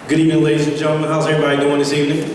Good evening, ladies and gentlemen. How's everybody doing this evening?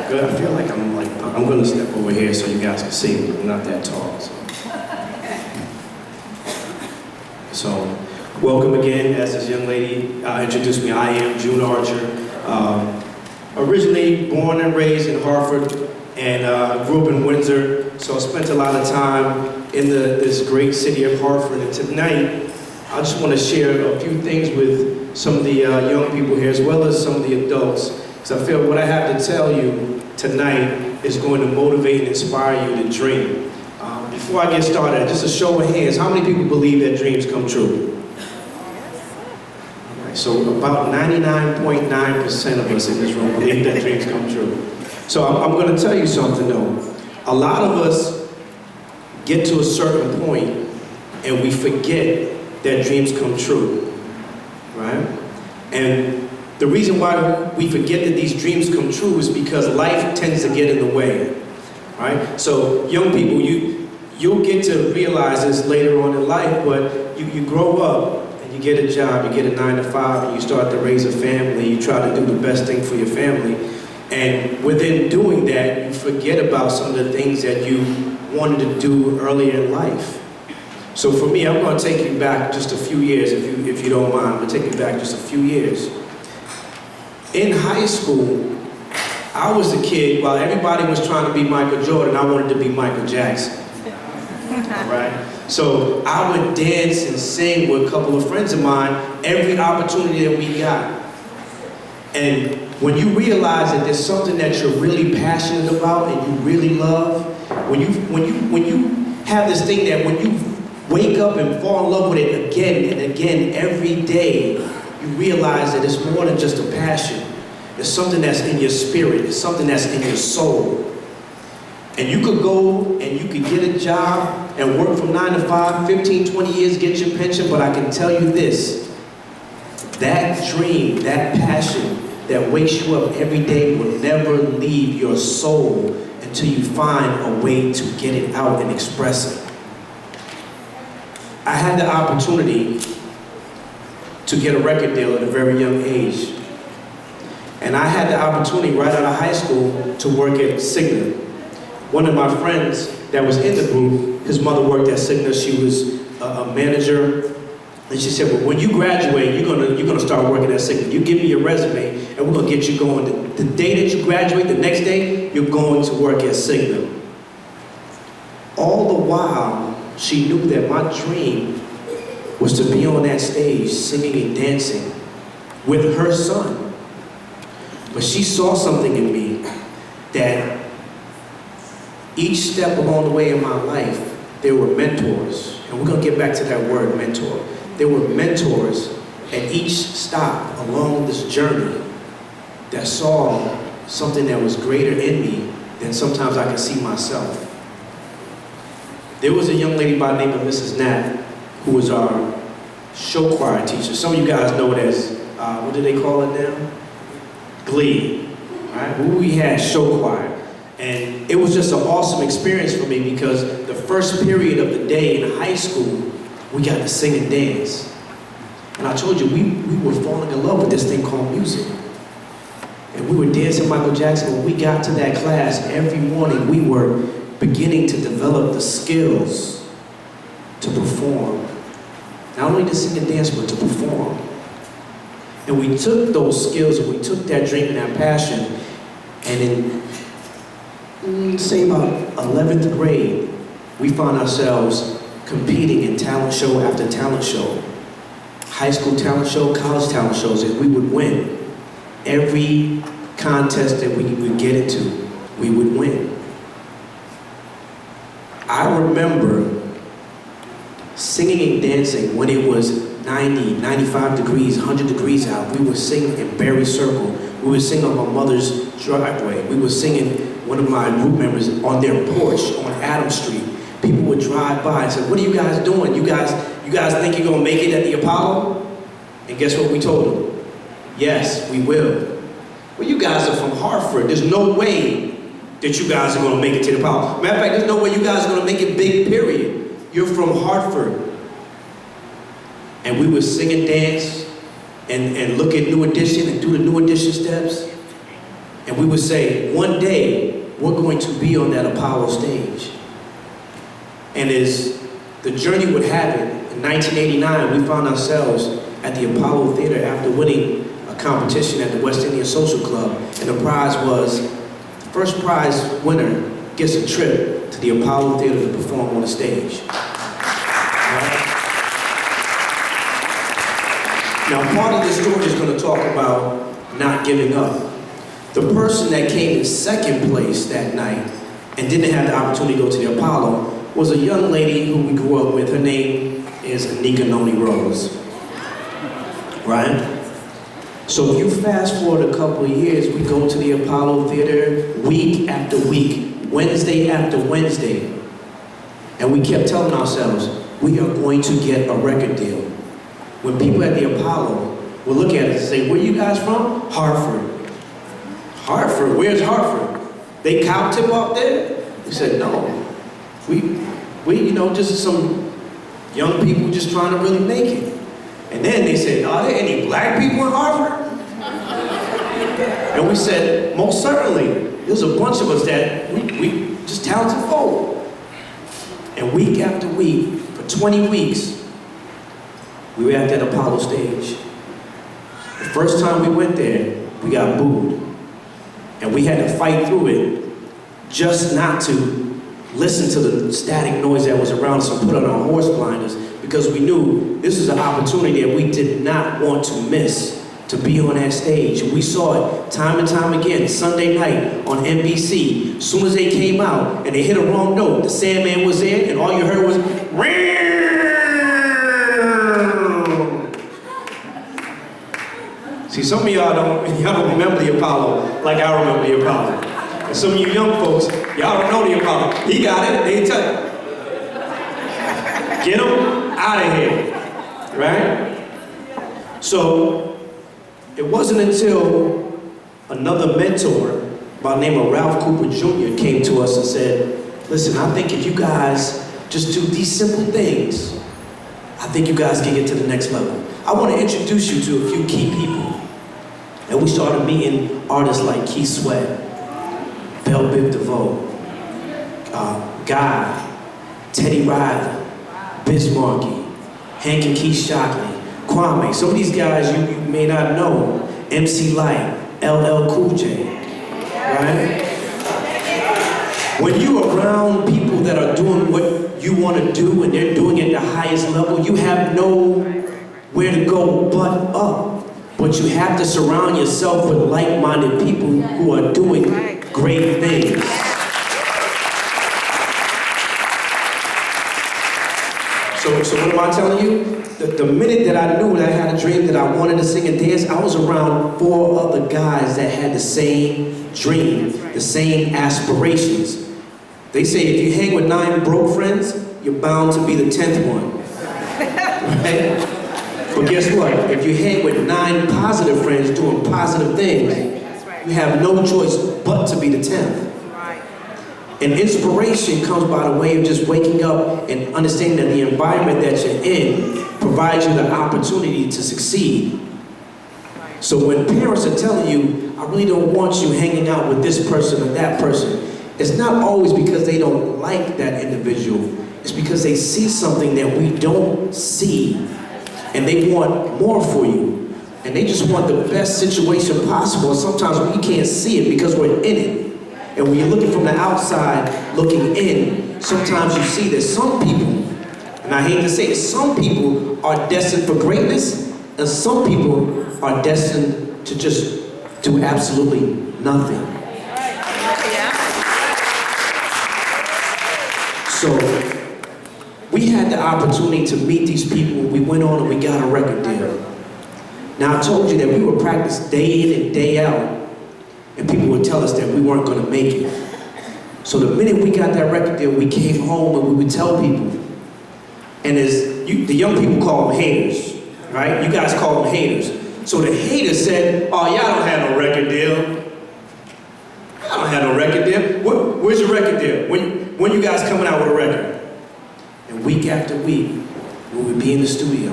Good. I feel like I'm going to step over here so you guys can see me. I'm not that tall. So welcome again. As this young lady introduced me, I am June Archer. Originally born and raised in Hartford, and grew up in Windsor. So I spent a lot of time in this great city of Hartford. And tonight, I just want to share a few things with some of the young people here, as well as some of the adults, because I feel what I have to tell you tonight is going to motivate and inspire you to dream. Before I get started, just a show of hands, how many people believe that dreams come true? Right, so about 99.9% of us in this room believe that dreams come true. So I'm going to tell you something though. A lot of us get to a certain point and we forget that dreams come true. Right? And the reason why we forget that these dreams come true is because life tends to get in the way. Right? So young people, you'll get to realize this later on in life, but you grow up and you get a job, you get a 9 to 5, and you start to raise a family, you try to do the best thing for your family. And within doing that, you forget about some of the things that you wanted to do earlier in life. So for me, I'm going to take you back just a few years, if you don't mind. I'm going to take you back just a few years. In high school, I was a kid, while everybody was trying to be Michael Jordan, I wanted to be Michael Jackson. All right? So I would dance and sing with a couple of friends of mine every opportunity that we got. And when you realize that there's something that you're really passionate about and you really love, when you have this thing that when you wake up and fall in love with it again and again every day, you realize that it's more than just a passion. It's something that's in your spirit. It's something that's in your soul. And you could go and you could get a job and work from 9 to 5, 15, 20 years, get your pension, but I can tell you this, that dream, that passion that wakes you up every day will never leave your soul until you find a way to get it out and express it. I had the opportunity to get a record deal at a very young age. And I had the opportunity right out of high school to work at Cigna. One of my friends that was in the group, his mother worked at Cigna. She was a manager. And she said, well, when you graduate, you're gonna start working at Cigna. You give me your resume and we're gonna get you going. The day that you graduate, the next day, you're going to work at Cigna. All the while, she knew that my dream was to be on that stage singing and dancing with her son. But she saw something in me that each step along the way in my life, there were mentors. And we're going to get back to that word, mentor. There were mentors at each stop along this journey that saw something that was greater in me than sometimes I could see myself. There was a young lady by the name of Mrs. Knapp, who was our show choir teacher. Some of you guys know it as, what do they call it now? Glee, right? We had show choir. And it was just an awesome experience for me because the first period of the day in high school, we got to sing and dance. And I told you, we were falling in love with this thing called music. And we were dancing Michael Jackson. When we got to that class, every morning we were beginning to develop the skills to perform. Not only to sing and dance, but to perform. And we took those skills and we took that dream and that passion, and in, say about 11th grade, we found ourselves competing in talent show after talent show. High school talent show, college talent shows, and we would win. Every contest that we would get into, we would win. I remember singing and dancing when it was 90, 95 degrees, 100 degrees out. We were singing in Berry Circle. We were singing on my mother's driveway. We were singing one of my group members on their porch on Adams Street. People would drive by and say, what are you guys doing? You guys think you're gonna make it at the Apollo? And guess what we told them? Yes, we will. Well, you guys are from Hartford. There's no way that you guys are gonna make it to the Apollo. Matter of fact, there's no way you guys are gonna make it big, period. You're from Hartford. And we would sing and dance and look at New Edition and do the New Edition steps. And we would say, one day, we're going to be on that Apollo stage. And as the journey would have it, in 1989, we found ourselves at the Apollo Theater after winning a competition at the West Indian Social Club. And the prize was, the first prize winner gets a trip to the Apollo Theater to perform on the stage. Now, part of this story is going to talk about not giving up. The person that came in second place that night and didn't have the opportunity to go to the Apollo was a young lady who we grew up with. Her name is Anika Noni Rose. Right? So if you fast forward a couple of years, we go to the Apollo Theater week after week, Wednesday after Wednesday, and we kept telling ourselves, we are going to get a record deal. When people at the Apollo will look at us and say, where are you guys from? Hartford. Hartford? Where's Hartford? They cow tip up there? We said, no. We just some young people just trying to really make it. And then they said, are there any black people in Hartford? And we said, most certainly. There's a bunch of us that we just talented folk. And week after week, for 20 weeks, we were at that Apollo stage. The first time we went there, we got booed. And we had to fight through it just not to listen to the static noise that was around us and put on our horse blinders, because we knew this was an opportunity that we did not want to miss, to be on that stage. And we saw it time and time again, Sunday night on NBC. As soon as they came out and they hit a wrong note, the Sandman was in, and all you heard was, "Ring!" See, some of y'all don't remember the Apollo like I remember the Apollo. And some of you young folks, y'all don't know the Apollo. He got it, they tell you. Get him out of here, right? So, it wasn't until another mentor by the name of Ralph Cooper Jr. came to us and said, listen, I think if you guys just do these simple things, I think you guys can get to the next level. I want to introduce you to a few key people. And we started meeting artists like Keith Sweat, Bell Biv DeVoe, Guy, Teddy Riley, Bismarcky, Hank and Keith Shockley, Kwame. Some of these guys you may not know. MC Light, LL Cool J, right? When you're around people that are doing what you want to do and they're doing it at the highest level, you have nowhere to go but up. But you have to surround yourself with like-minded people who are doing great things. So what am I telling you? The minute that I knew that I had a dream that I wanted to sing and dance, I was around 4 other guys that had the same dream, the same aspirations. They say if you hang with 9 broke friends, you're bound to be the 10th one, right? But guess what? If you hang with 9 positive friends doing positive things, you have no choice but to be the 10th. And inspiration comes by the way of just waking up and understanding that the environment that you're in provides you the opportunity to succeed. So when parents are telling you, I really don't want you hanging out with this person or that person, it's not always because they don't like that individual. It's because they see something that we don't see. And they want more for you. And they just want the best situation possible. And sometimes we can't see it because we're in it. And when you're looking from the outside, looking in, sometimes you see that some people, and I hate to say it, some people are destined for greatness, and some people are destined to just do absolutely nothing. So, we had the opportunity to meet these people. We went on and we got a record deal. Now I told you that we would practice day in and day out, and people would tell us that we weren't going to make it. So the minute we got that record deal, we came home and we would tell people. And the young people call them haters, right? You guys call them haters. So the haters said, oh, y'all don't have no record deal. I don't have no record deal. Where's your record deal? When you guys coming out with a record? And week after week, we would be in the studio,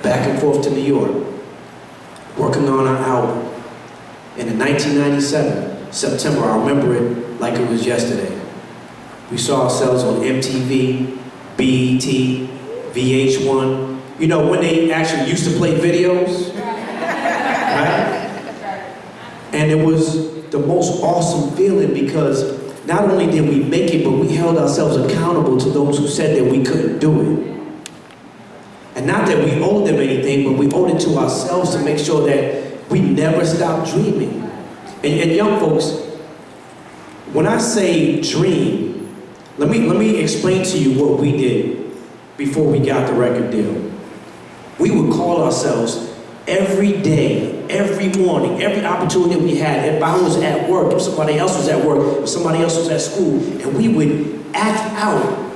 back and forth to New York. working on our album. And in 1997, September, I remember it like it was yesterday. We saw ourselves on MTV, BET, VH1. You know, when they actually used to play videos, right? And it was the most awesome feeling because not only did we make it, but we held ourselves accountable to those who said that we couldn't do it. And not that we owed them anything, but we owed it to ourselves to make sure that we never stop dreaming. And young folks, when I say dream, let me explain to you what we did before we got the record deal. We would call ourselves every day, every morning, every opportunity we had. If I was at work, if somebody else was at work, if somebody else was at school, and we would act out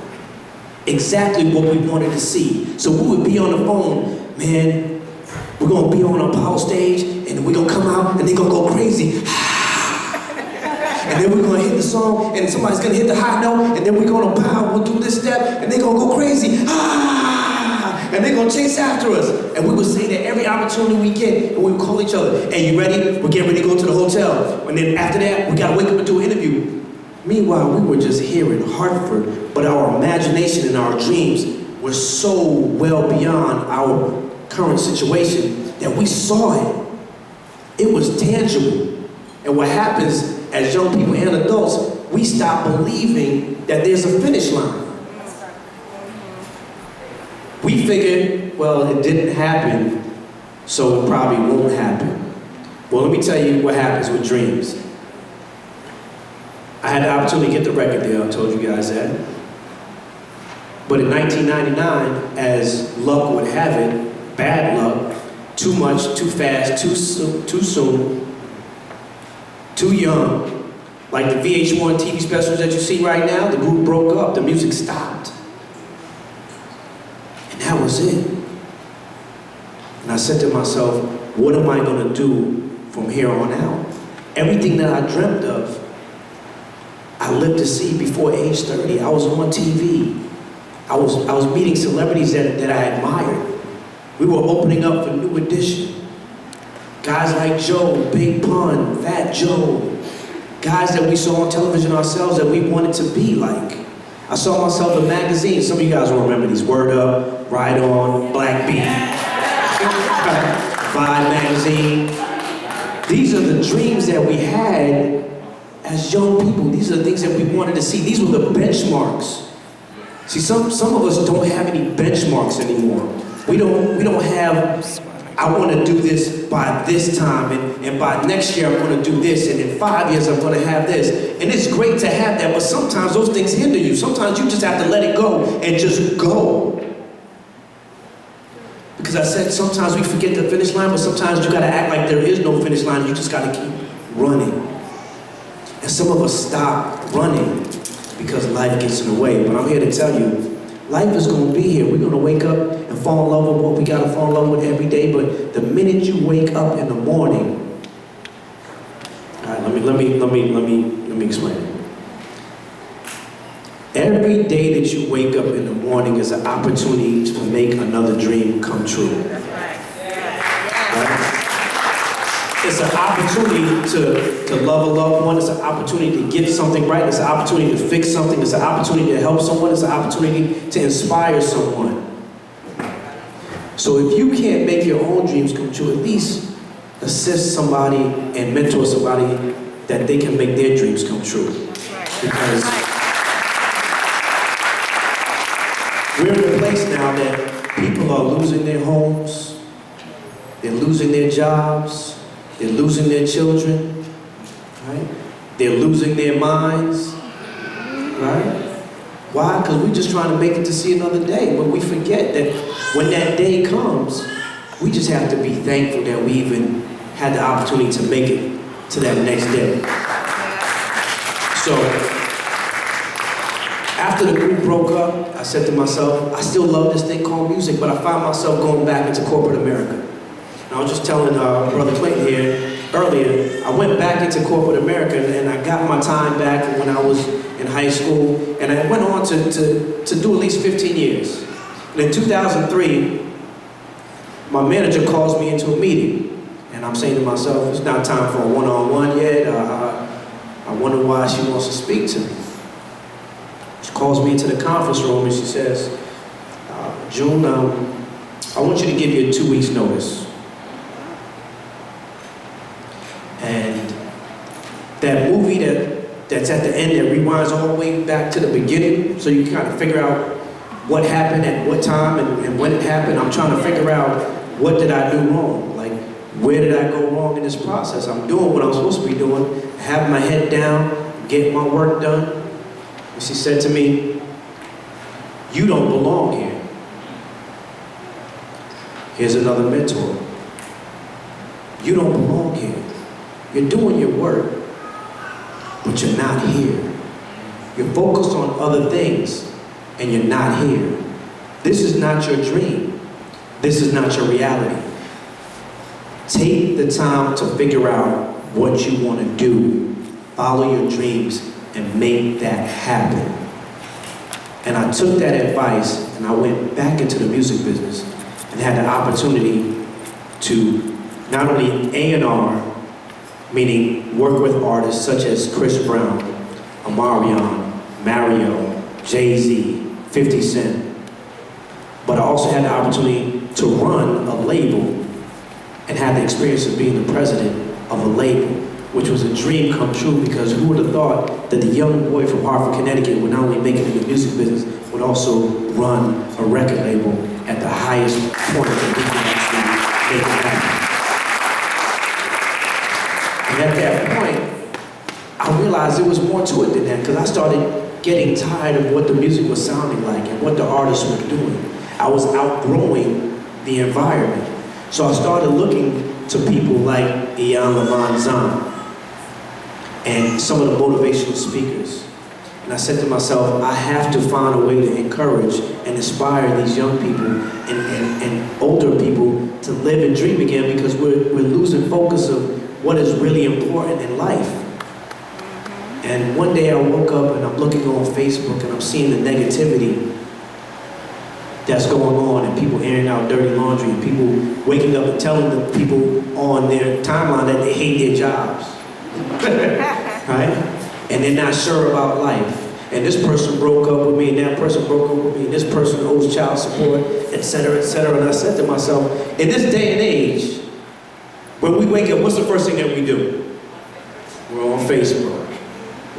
exactly what we wanted to see. So we would be on the phone, man, we're gonna be on a power stage, and we're gonna come out, and they're gonna go crazy. And then we're gonna hit the song, and somebody's gonna hit the high note, and then we're gonna bow, we'll do this step, and they're gonna go crazy. And they're gonna chase after us. And we would say that every opportunity we get, and we would call each other, hey, you ready? We're getting ready to go to the hotel. And then after that, we gotta wake up and do an interview. Meanwhile, we were just here in Hartford, but our imagination and our dreams were so well beyond our current situation that we saw it. It was tangible. And what happens as young people and adults, we stop believing that there's a finish line. We figured, well, it didn't happen, so it probably won't happen. Well, let me tell you what happens with dreams. I had the opportunity to get the record deal, I told you guys that. But in 1999, as luck would have it, bad luck, too much, too fast, too soon, too young, like the VH1 TV specials that you see right now, the group broke up, the music stopped. And that was it. And I said to myself, what am I gonna do from here on out? Everything that I dreamt of, I lived to see before age 30. I was on TV. I was meeting celebrities that I admired. We were opening up for New Edition. Guys like Joe, Big Pun, Fat Joe. Guys that we saw on television ourselves that we wanted to be like. I saw myself in magazines. Some of you guys will remember these. Word Up, Ride On, Black Beat, Vibe magazine. These are the dreams that we had as young people. These are the things that we wanted to see. These were the benchmarks. See, some of us don't have any benchmarks anymore. We don't have, I want to do this by this time, and by next year I'm going to do this, and in 5 years I'm going to have this. And it's great to have that, but sometimes those things hinder you. Sometimes you just have to let it go and just go. Because I said sometimes we forget the finish line, but sometimes you got to act like there is no finish line. You just got to keep running. And some of us stop running because life gets in the way. But I'm here to tell you, life is going to be here. We're going to wake up and fall in love with what we got to fall in love with every day. But the minute you wake up in the morning, all right, let me explain it. Every day that you wake up in the morning is an opportunity to make another dream come true. Right? It's an opportunity to love a loved one. It's an opportunity to get something right. It's an opportunity to fix something. It's an opportunity to help someone. It's an opportunity to inspire someone. So if you can't make your own dreams come true, at least assist somebody and mentor somebody that they can make their dreams come true. Because we're in a place now that people are losing their homes, they're losing their jobs, they're losing their children, right? They're losing their minds, right? Why? Because we're just trying to make it to see another day, but we forget that when that day comes, we just have to be thankful that we even had the opportunity to make it to that next day. So, after the group broke up, I said to myself, I still love this thing called music, but I found myself going back into corporate America. And I was just telling Brother Clinton here earlier, I went back into corporate America and I got my time back when I was in high school, and I went on to do at least 15 years. And in 2003, my manager calls me into a meeting, And I'm saying to myself, it's not time for a one-on-one yet. I wonder why she wants to speak to me. She calls me into the conference room and she says, June, I want you to give you a 2 weeks notice. And that movie that's at the end that rewinds all the way back to the beginning, so you can kind of figure out what happened at what time and when it happened. I'm trying to figure out, what did I do wrong? Like, where did I go wrong in this process? I'm doing what I'm supposed to be doing, having my head down, getting my work done. And she said to me, you don't belong here. Here's another mentor. You don't belong here. You're doing your work, but you're not here. You're focused on other things, and you're not here. This is not your dream. This is not your reality. Take the time to figure out what you want to do. Follow your dreams and make that happen. And I took that advice and I went back into the music business and had the opportunity to not only A&R, meaning work with artists such as Chris Brown, Omarion, Mario, Jay-Z, 50 Cent, but I also had the opportunity to run a label and had the experience of being the president of a label, which was a dream come true, because who would have thought that the young boy from Hartford, Connecticut would not only make it in the music business, would also run a record label at the highest point that we can actually make it happen. And at that point, I realized there was more to it than that, because I started getting tired of what the music was sounding like and what the artists were doing. I was outgrowing the environment. So I started looking to people like Ian Lavon Zahn and some of the motivational speakers. And I said to myself, I have to find a way to encourage and inspire these young people and older people to live and dream again, because we're losing focus of what is really important in life. And one day I woke up and I'm looking on Facebook and I'm seeing the negativity that's going on, and people airing out dirty laundry, and people waking up and telling the people on their timeline that they hate their jobs, right? And they're not sure about life. And this person broke up with me, and that person broke up with me, and this person owes child support, etc., etc. And I said to myself, in this day and age, when we wake up, what's the first thing that we do? We're on Facebook,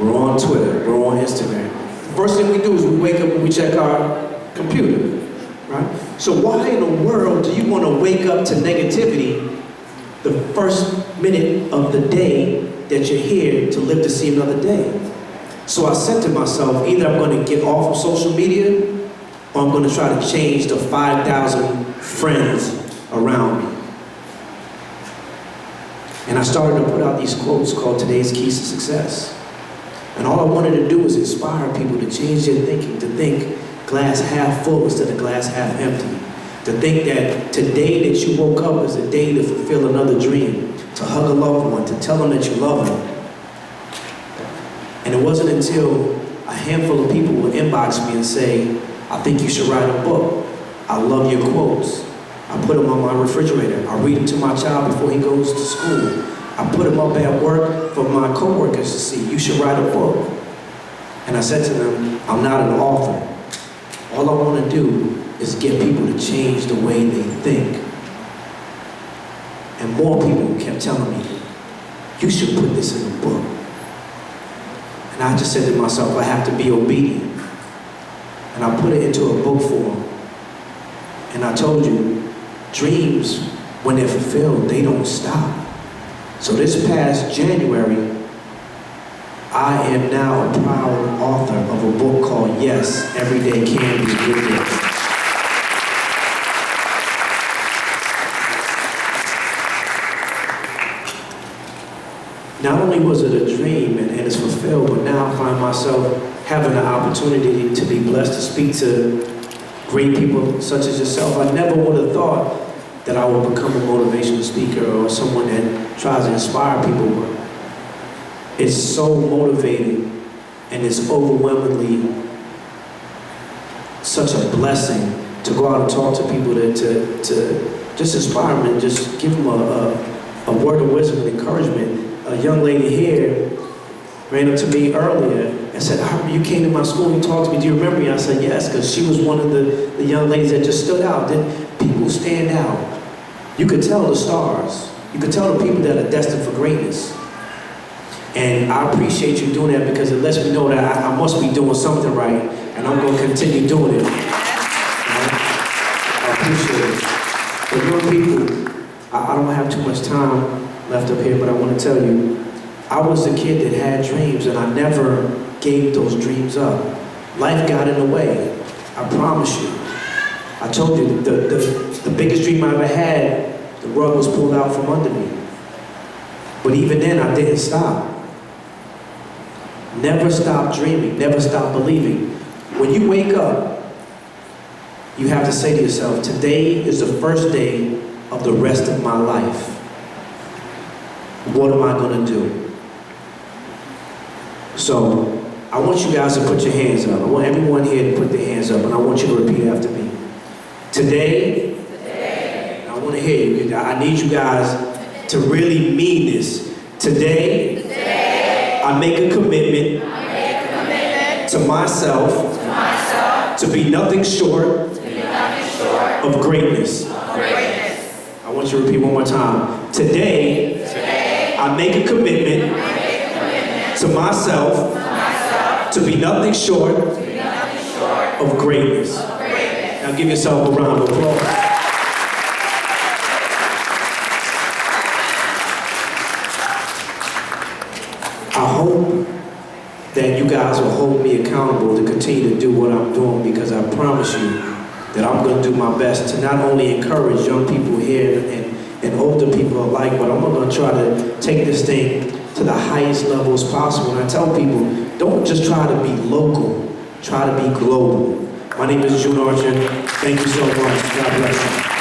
we're on Twitter, we're on Instagram. The first thing we do is we wake up and we check our computer. Right? So why in the world do you want to wake up to negativity the first minute of the day that you're here to live to see another day? So I said to myself, either I'm going to get off of social media, or I'm going to try to change the 5,000 friends around me. And I started to put out these quotes called Today's Keys to Success. And all I wanted to do was inspire people to change their thinking, to think glass half full instead of glass half empty. To think that today that you woke up is a day to fulfill another dream, to hug a loved one, to tell them that you love them. And it wasn't until a handful of people would inbox me and say, I think you should write a book. I love your quotes. I put them on my refrigerator. I read them to my child before he goes to school. I put them up at work for my coworkers to see. You should write a book. And I said to them, I'm not an author. All I want to do is get people to change the way they think. And more people kept telling me, you should put this in a book. And I just said to myself, I have to be obedient. And I put it into a book form. And I told you, dreams, when they're fulfilled, they don't stop. So this past January, I am now a proud author of a book called Yes, Every Day Can Be a Good Day. Not only was it a dream and it's fulfilled, but now I find myself having the opportunity to be blessed to speak to great people such as yourself. I never would have thought that I would become a motivational speaker or someone that tries to inspire people. It's so motivating, and it's overwhelmingly such a blessing to go out and talk to people, to just inspire them and just give them a word of wisdom and encouragement. A young lady here ran up to me earlier and said, I remember you came to my school and talked to me. Do you remember me? I said, yes, because she was one of the young ladies that just stood out. Then people stand out. You could tell the stars. You could tell the people that are destined for greatness. And I appreciate you doing that because it lets me know that I must be doing something right, and I'm going to continue doing it. I appreciate it. For young people, I don't have too much time left up here, but I want to tell you, I was a kid that had dreams, and I never gave those dreams up. Life got in the way, I promise you. I told you, the biggest dream I ever had, the rug was pulled out from under me. But even then, I didn't stop. Never stop dreaming, never stop believing. When you wake up, you have to say to yourself, today is the first day of the rest of my life. What am I going to do? So, I want you guys to put your hands up. I want everyone here to put their hands up, and I want you to repeat after me. Today, I want to hear you. I need you guys to really mean this. Today, I make a commitment to myself to be nothing short of greatness. I want you to repeat one more time. Today, I make a commitment to myself to be nothing short of greatness. Now give yourself a round of applause. I hope that you guys will hold me accountable to continue to do what I'm doing, because I promise you that I'm going to do my best to not only encourage young people here and older people alike, but I'm going to try to take this thing to the highest levels possible. And I tell people, don't just try to be local, try to be global. My name is June Archer. Thank you so much. God bless you.